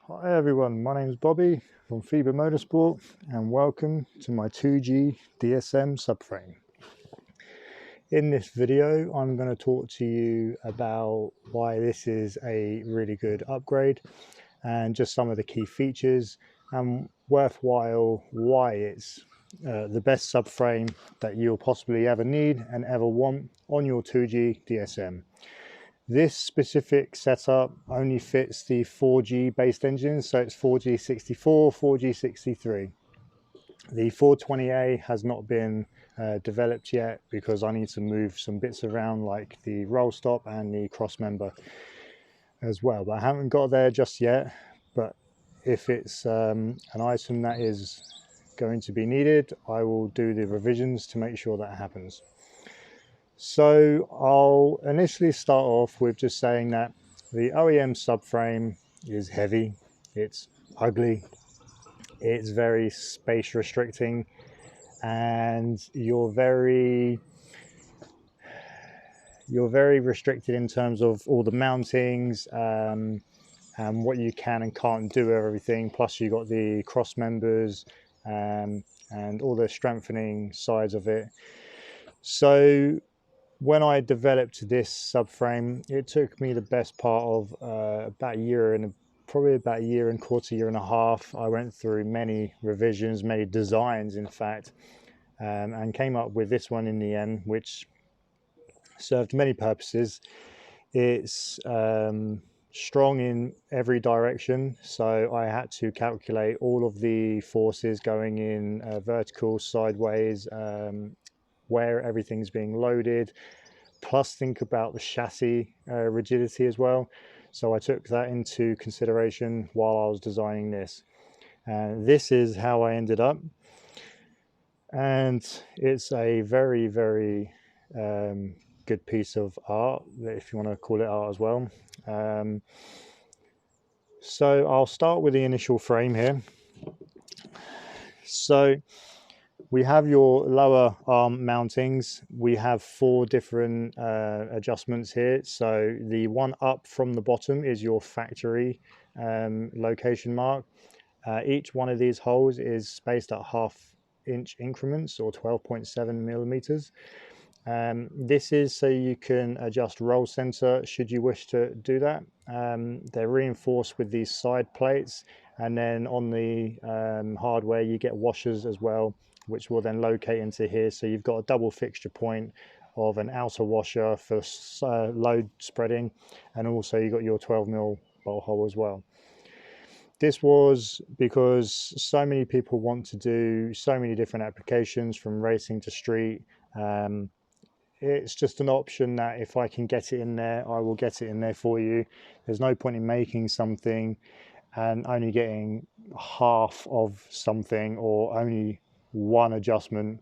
Hi everyone, my name is Bobby from FIBA Motorsport and welcome to my 2G DSM subframe. In this video I'm going to talk to you about why this is a really good upgrade and just some of the key features and worthwhile why it's the best subframe that you'll possibly ever need and ever want on your 2G DSM. This specific setup only fits the 4G based engines, so it's 4G64, 4G63. The 420A has not been developed yet because I need to move some bits around like the roll stop and the cross member as well, but I haven't got there just yet. But if it's an item that is going to be needed, I will do the revisions to make sure that happens. So I'll initially start off with just saying that the OEM subframe is heavy, it's ugly, it's very space restricting, and you're very restricted in terms of all the mountings and what you can and can't do with everything. Plus you got the cross members and all the strengthening sides of it. So when I developed this subframe, it took me the best part of about a year and probably about a year and a half. I went through many revisions, many designs in fact, and came up with this one in the end, which served many purposes. It's strong in every direction, so I had to calculate all of the forces going in vertical, sideways, where everything's being loaded, plus think about the chassis rigidity as well. So I took that into consideration while I was designing this. And this is how I ended up. And it's a very, very good piece of art, if you want to call it art as well. So I'll start with the initial frame here. So we have your lower arm mountings. We have 4 different adjustments here. So the one up from the bottom is your factory location mark. Each one of these holes is spaced at 1/2 inch increments or 12.7 millimeters. This is so you can adjust roll center should you wish to do that. They're reinforced with these side plates, and then on the hardware you get washers as well, which will then locate into here. So you've got a double fixture point of an outer washer for load spreading, and also you got your 12mm bolt hole as well. This was because so many people want to do so many different applications from racing to street. It's just an option that if I can get it in there, I will get it in there for you. There's no point in making something and only getting half of something or only one adjustment.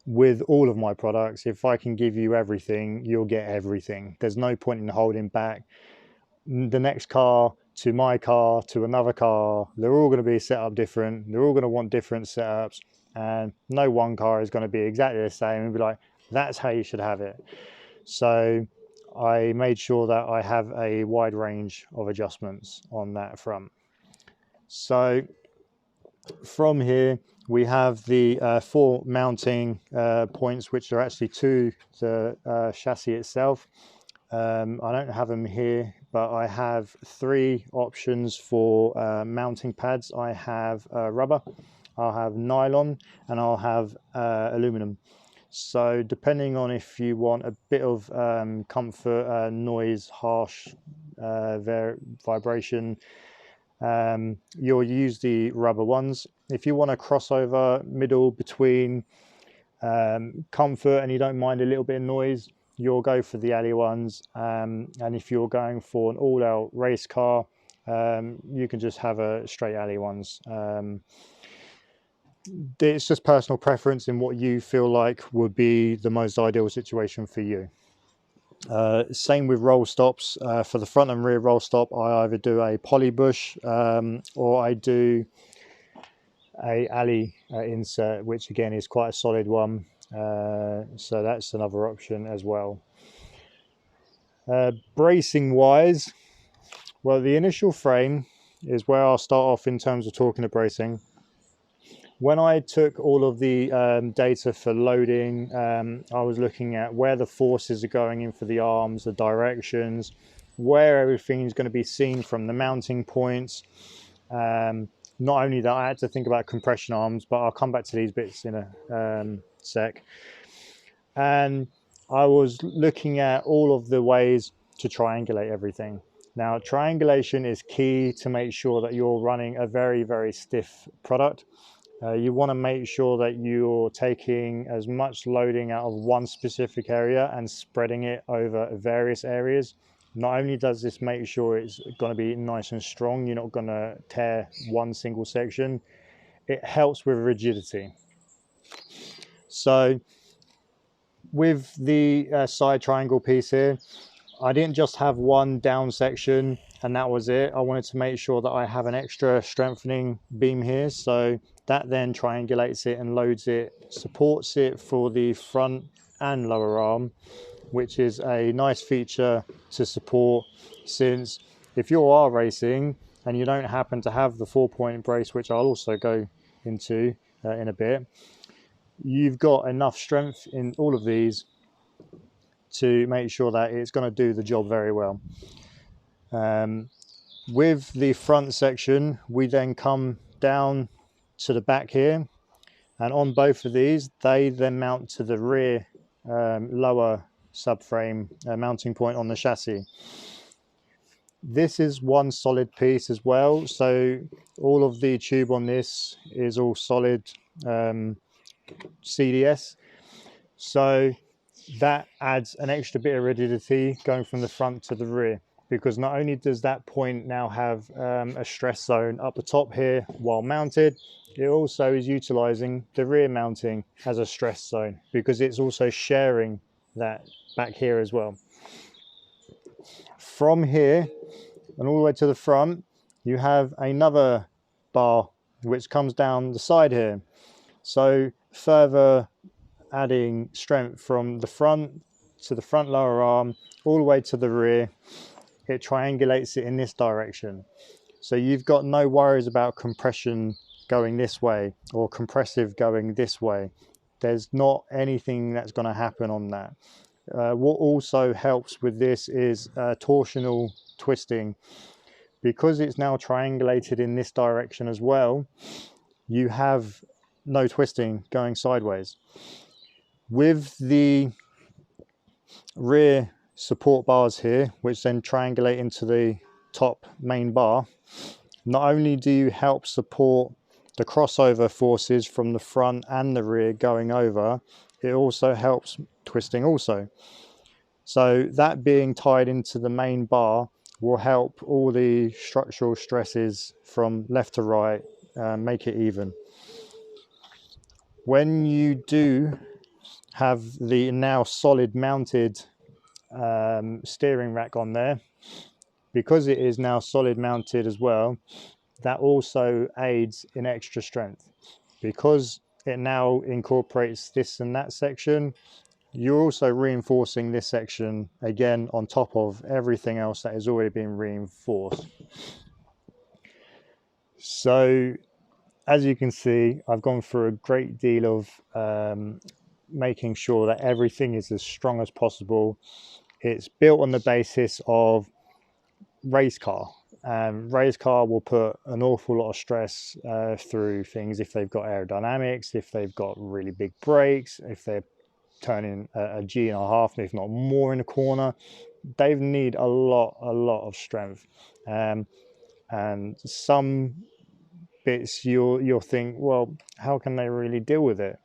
With all of my products, if I can give you everything, you'll get everything. There's no point in holding back. The next car to my car to another car, they're all going to be set up different. They're all going to want different setups, and no one car is going to be exactly the same and be like, that's how you should have it. So I made sure that I have a wide range of adjustments on that front. So from here we have the 4 mounting points, which are actually to the chassis itself. I don't have them here, but I have 3 options for mounting pads. I have rubber, I'll have nylon, and I'll have aluminum. So depending on if you want a bit of comfort, noise, harsh vibration, you'll use the rubber ones. If you want a crossover middle between comfort and you don't mind a little bit of noise, you'll go for the alley ones. And if you're going for an all-out race car, you can just have a straight alley ones. It's just personal preference in what you feel like would be the most ideal situation for you. Same with roll stops. For the front and rear roll stop, I either do a poly bush or I do a alley insert, which again is quite a solid one. So that's another option as well. Bracing wise, Well, the initial frame is where I'll start off in terms of talking to bracing. When I took all of the data for loading, I was looking at where the forces are going in for the arms, the directions, where everything is going to be seen from the mounting points. Not only that, I had to think about compression arms, but I'll come back to these bits in a sec. And I was looking at all of the ways to triangulate everything. Now, triangulation is key to make sure that you're running a very, very stiff product. You want to make sure that you're taking as much loading out of one specific area and spreading it over various areas. Not only does this make sure it's going to be nice and strong, you're not going to tear one single section, it helps with rigidity. So with the side triangle piece here, I didn't just have one down section and that was it. I wanted to make sure that I have an extra strengthening beam here, so that then triangulates it and loads it, supports it for the front and lower arm, which is a nice feature to support, since if you are racing and you don't happen to have the 4-point brace, which I'll also go into in a bit, you've got enough strength in all of these to make sure that it's going to do the job very well. With the front section, we then come down to the back here, and on both of these, they then mount to the rear lower subframe mounting point on the chassis. This is one solid piece as well, so all of the tube on this is all solid CDS, so that adds an extra bit of rigidity going from the front to the rear, because not only does that point now have a stress zone up the top here while mounted, it also is utilizing the rear mounting as a stress zone, because it's also sharing that back here as well. From here and all the way to the front, you have another bar which comes down the side here, so further adding strength from the front to the front lower arm all the way to the rear. It triangulates it in this direction, so you've got no worries about compression going this way or compressive going this way. There's not anything that's going to happen on that. What also helps with this is torsional twisting. Because it's now triangulated in this direction as well, you have no twisting going sideways. With the rear support bars here, which then triangulate into the top main bar, not only do you help support the crossover forces from the front and the rear going over, it also helps twisting also. So that being tied into the main bar will help all the structural stresses from left to right make it even. When you do have the now solid mounted steering rack on there, because it is now solid mounted as well, that also aids in extra strength. Because it now incorporates this and that section, you're also reinforcing this section again on top of everything else that has already been reinforced. So as you can see, I've gone through a great deal of making sure that everything is as strong as possible. It's built on the basis of race car. Race car will put an awful lot of stress through things if they've got aerodynamics, if they've got really big brakes, if they're turning a G1/2, if not more in a corner. They need a lot of strength, and some bits you'll think, well, how can they really deal with it?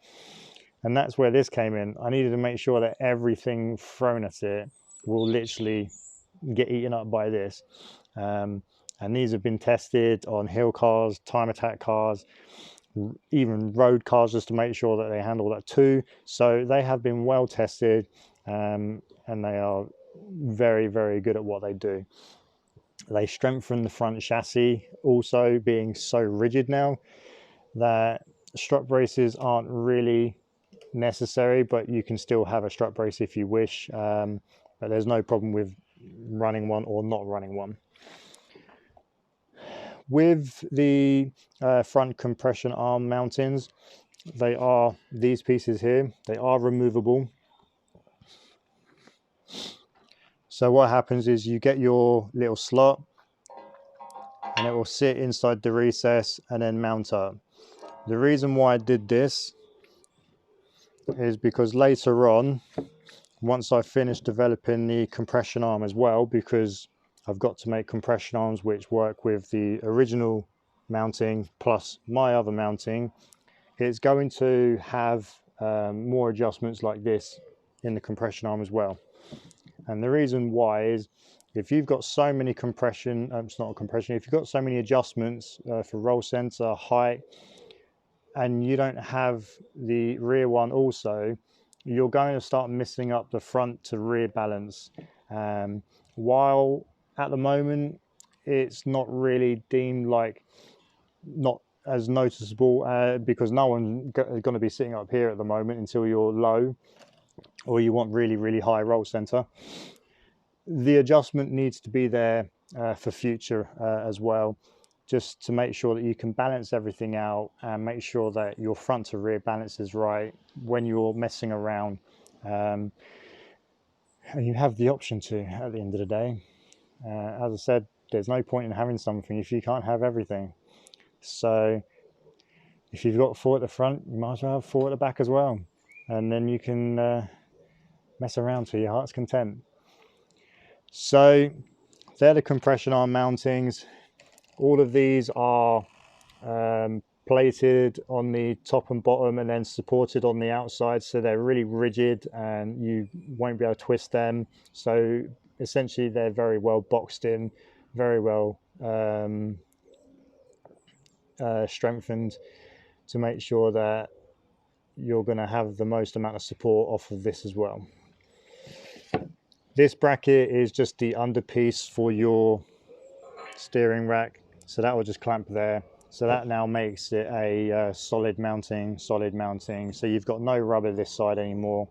And that's where this came in. I needed to make sure that everything thrown at it will literally get eaten up by this. And these have been tested on hill cars, time attack cars, even road cars, just to make sure that they handle that too. So they have been well tested, and they are very good at what they do. They strengthen the front chassis, also being so rigid now that strut braces aren't really necessary, but you can still have a strut brace if you wish, but there's no problem with running one or not running one. With the front compression arm mountings, they are these pieces here. They are removable. So what happens is you get your little slot and it will sit inside the recess and then mount up. The reason why I did this is because later on, once I finish developing the compression arm as well, because I've got to make compression arms which work with the original mounting plus my other mounting, it's going to have more adjustments like this in the compression arm as well. And the reason why is if you've got so many compression, it's not a compression, if you've got so many adjustments for roll center, height, and you don't have the rear one also, you're going to start missing up the front to rear balance. While at the moment it's not really deemed like not as noticeable because no one's going to be sitting up here at the moment until you're low or you want really, really high roll center. The adjustment needs to be there for future as well, just to make sure that you can balance everything out and make sure that your front to rear balance is right when you're messing around. And you have the option to at the end of the day. As I said, there's no point in having something if you can't have everything. So if you've got 4 at the front, you might as well have 4 at the back as well. And then you can mess around to your heart's content. So they're the compression arm mountings. All of these are plated on the top and bottom and then supported on the outside, so they're really rigid and you won't be able to twist them. So essentially they're very well boxed in, very well strengthened to make sure that you're going to have the most amount of support off of this as well. This bracket is just the underpiece for your steering rack, so that will just clamp there. So that now makes it a solid mounting. So you've got no rubber this side anymore.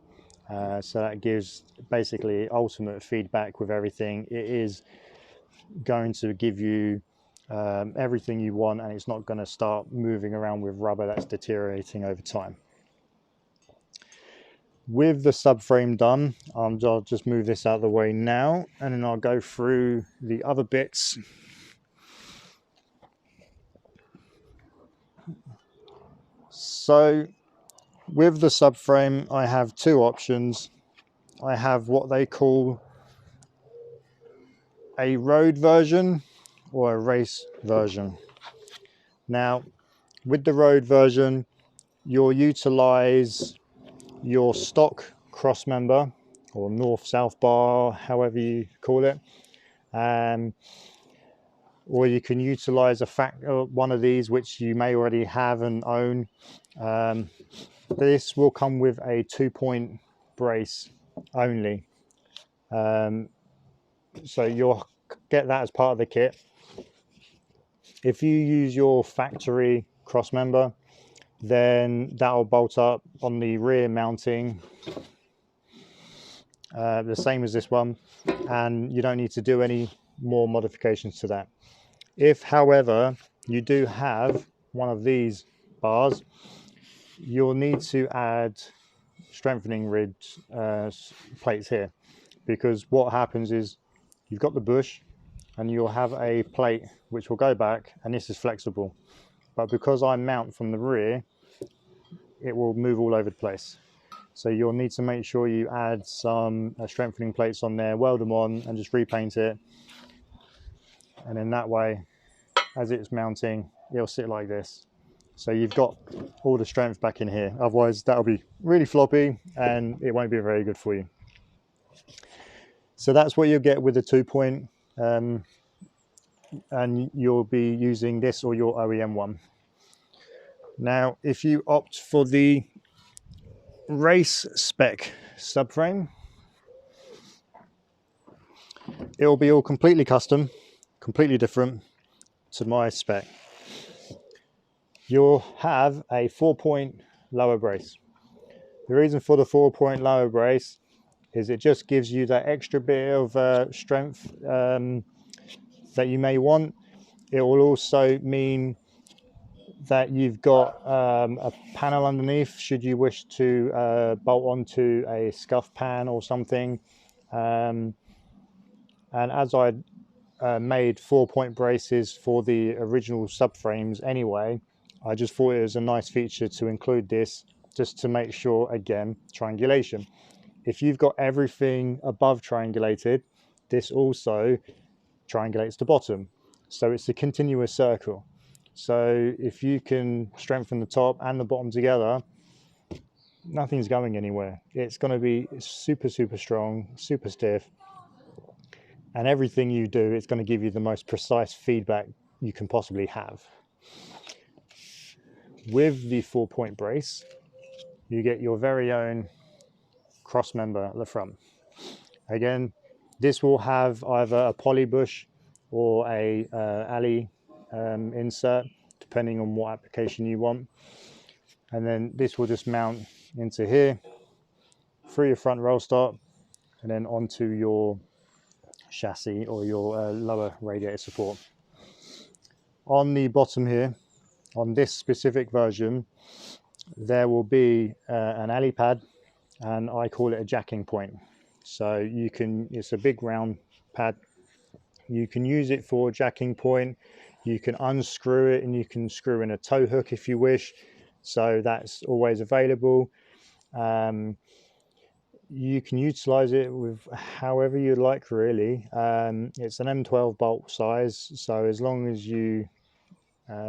So that gives basically ultimate feedback with everything. It is going to give you everything you want, and it's not going to start moving around with rubber that's deteriorating over time. With the subframe done, I'll just move this out of the way now, and then I'll go through the other bits. So with the subframe, I have 2 options. I have what they call a road version or a race version. Now, with the road version, you'll utilize your stock cross member or north-south bar, however you call it, or you can utilize one of these which you may already have and own. This will come with a 2-point brace only, so you'll get that as part of the kit. If you use your factory cross member, then that will bolt up on the rear mounting the same as this one, and you don't need to do any more modifications to that. If however you do have one of these bars, you'll need to add strengthening ridge plates here, because what happens is you've got the bush and you'll have a plate which will go back, and this is flexible, but because I mount from the rear, it will move all over the place. So you'll need to make sure you add some strengthening plates on there, weld them on and just repaint it, and then that way as it's mounting it'll sit like this. So you've got all the strength back in here, otherwise that'll be really floppy and it won't be very good for you. So that's what you'll get with the 2-point, and you'll be using this or your OEM one. Now if you opt for the race spec subframe, it will be all completely custom, completely different to my spec. You'll have a 4-point lower brace. The reason for the 4-point lower brace is it just gives you that extra bit of strength that you may want. It will also mean that you've got a panel underneath should you wish to bolt onto a scuff pan or something. And as I made 4-point braces for the original subframes anyway, I just thought it was a nice feature to include this, just to make sure, again, triangulation. If you've got everything above triangulated, this also triangulates the bottom. So it's a continuous circle. So if you can strengthen the top and the bottom together, nothing's going anywhere. It's going to be super, super strong, super stiff. And everything you do, it's going to give you the most precise feedback you can possibly have. With the 4-point brace, you get your very own cross member at the front. Again, this will have either a poly bush or a alley insert, depending on what application you want. And then this will just mount into here, through your front roll stop, and then onto your chassis or your lower radiator support. On the bottom here, on this specific version, there will be an alley pad, and I call it a jacking point. So you can, it's a big round pad. You can use it for jacking point. You can unscrew it and you can screw in a tow hook if you wish. So that's always available. You can utilize it with however you like, really. It's an M12 bolt size, so as long as you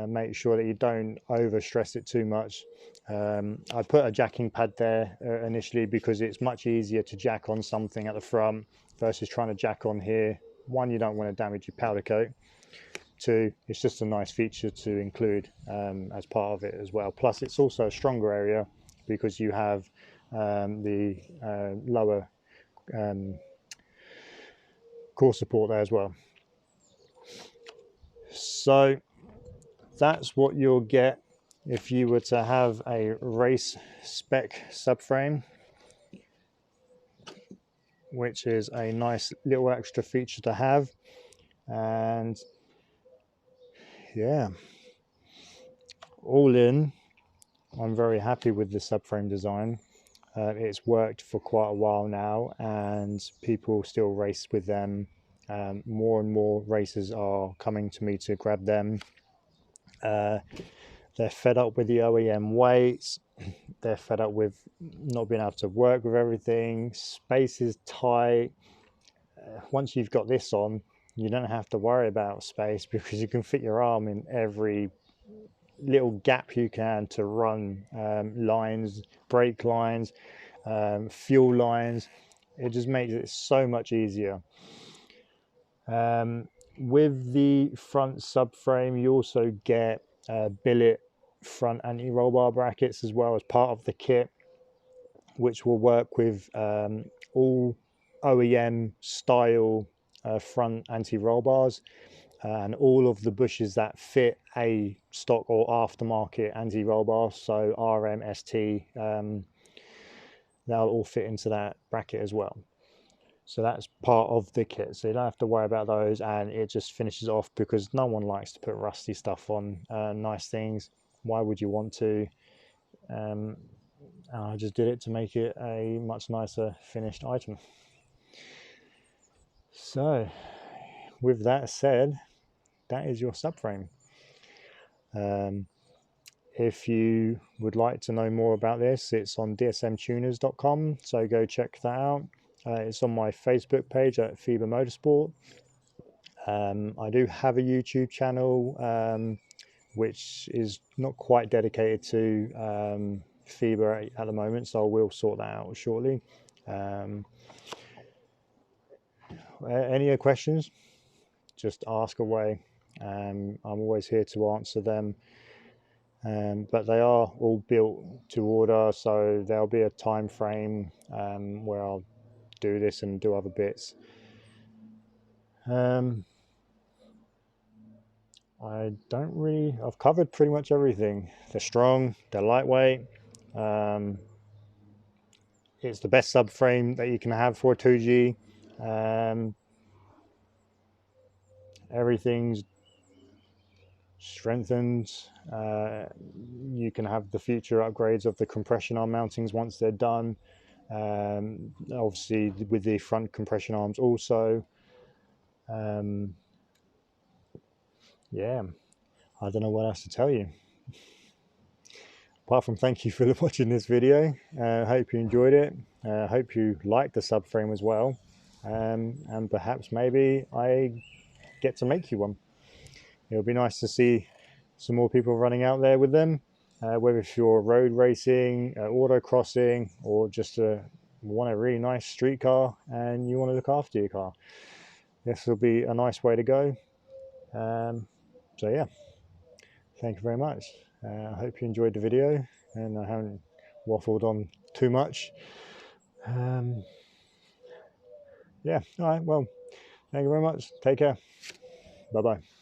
make sure that you don't over stress it too much. I put a jacking pad there initially because it's much easier to jack on something at the front versus trying to jack on here. One, you don't want to damage your powder coat. Two, it's just a nice feature to include as part of it as well. Plus it's also a stronger area because you have the lower core support there as well. So that's what you'll get if you were to have a race spec subframe, which is a nice little extra feature to have. And yeah, all in, I'm very happy with the subframe design. It's worked for quite a while now and people still race with them. More and more racers are coming to me to grab them. They're fed up with the OEM weights. They're fed up with not being able to work with everything. Space is tight. Once you've got this on, you don't have to worry about space because you can fit your arm in every little gap you can to run lines, brake lines, fuel lines. It just makes it so much easier. With the front subframe, you also get billet front anti-roll bar brackets as well as part of the kit, which will work with all OEM style front anti-roll bars and all of the bushes that fit a stock or aftermarket anti-roll bar, so RM, ST, they'll all fit into that bracket as well. So that's part of the kit, so you don't have to worry about those, and it just finishes off because no one likes to put rusty stuff on nice things. Why would you want to? I just did it to make it a much nicer finished item. So with that said, that is your subframe. If you would like to know more about this, it's on dsmtuners.com, so go check that out. It's on my Facebook page at FIBA Motorsport. I do have a YouTube channel which is not quite dedicated to FIBA at the moment, so I will sort that out shortly. Any questions, just ask away. I'm always here to answer them. But they are all built to order, so there'll be a time frame where I'll do this and do other bits. I've covered pretty much everything. They're strong, they're lightweight. It's the best subframe that you can have for a 2G. Everything's strengthened. You can have the future upgrades of the compression arm mountings once they're done. Obviously with the front compression arms also. Yeah, I don't know what else to tell you. Apart from thank you for watching this video. Hope you enjoyed it. Hope you liked the subframe as well. And perhaps maybe I get to make you one. It'll be nice to see some more people running out there with them, whether if you're road racing, autocrossing, or just want a really nice street car and you want to look after your car. This will be a nice way to go. So yeah, thank you very much. I hope you enjoyed the video and I haven't waffled on too much. Yeah, all right, well, thank you very much. Take care. Bye-bye.